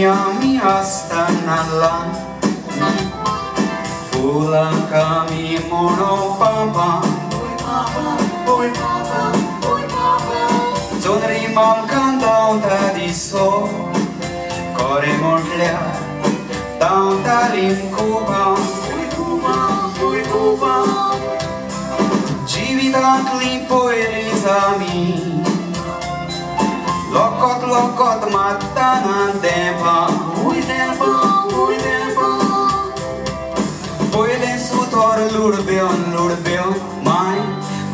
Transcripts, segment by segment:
mi astanalla Pulanka mi mono papa Zonri mam cantauta di so Core mortlea Tanta limcuba Civitant limpo elizami Lokot matanan dempa Poile sutor lurbeon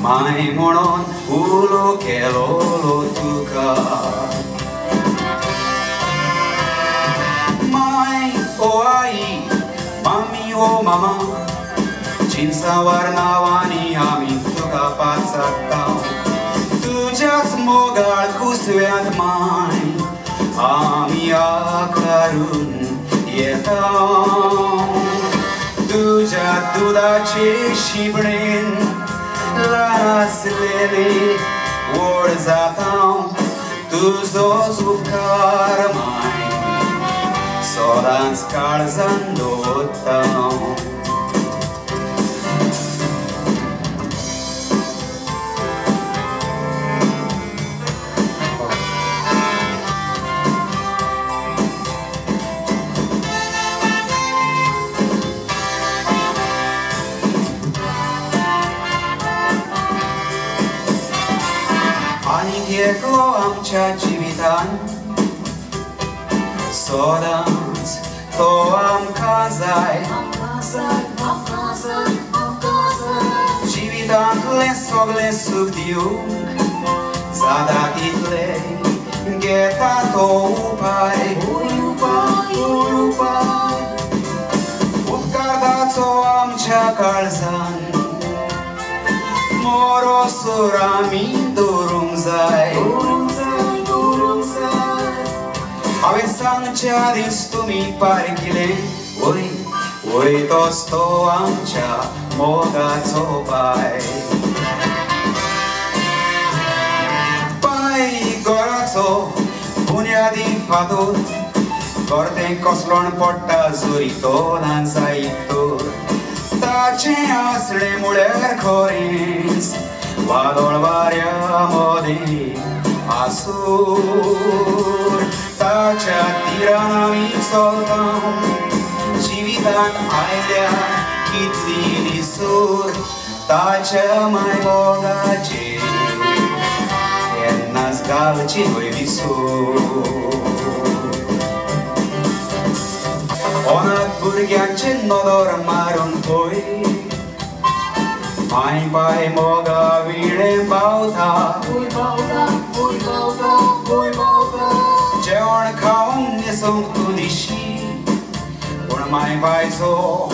Mai monon ulo kelolo tuka Mai o ai Mami o mama Cinsa warnawani amin tuka patsakau Tujas mogal kuswet mai Ami akarun yetau Tuja duda ce shibrin Las lele orzatau Tuzo zufkar mai Sodan skarzando tau Ani piekło amcia civitan Sodans to am kazaj Civitan lesog diung Zadatit lei Geta to upai Utkardaco amcia kalzan Morosura mi durumzai Avesan cea din stumi parchile Oi tosto amcea mogațo pai Pai gorațo bunia din fadur Corten coslon porta zurito danzaitur Taceas le muler corins Vadol varia modi asur Tacea tirana mi soltam Civitan ailea chitlini sur Tacea mai bogace Ennas galci voi visur Onat burgiance nodor marun poi Mai pai moga vile bauta Jeon kaung nesong tudishi Un mai pai so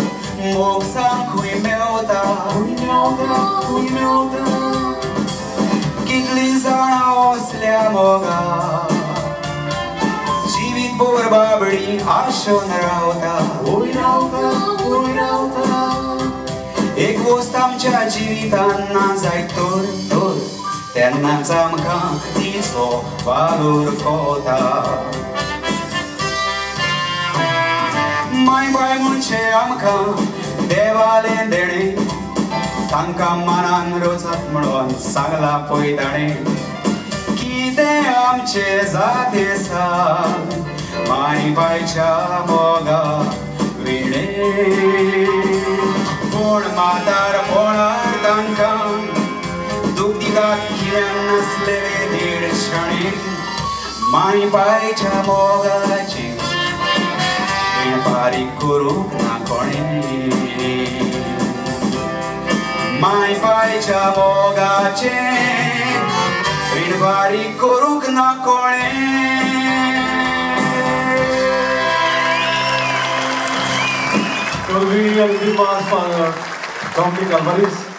mok sang kui meota Kiglizana oslea moga Civit borbabri ashon rauta Ek vostam cea civitan nanzai tur Tennan zamka tiso valur kota Mai bai munce amka devale dene Tanka manan rozat mlon sagla poidane Kite amce zate sa Mai bai cea moga vile Bun matar bonar tankan Dugdiga kiennas leve dirshani Mai pai cea moga cing In pari kuruk na kone Mai pai cea moga cing In pari kuruk na kone Will be Alvarez, Dominic Alvarez.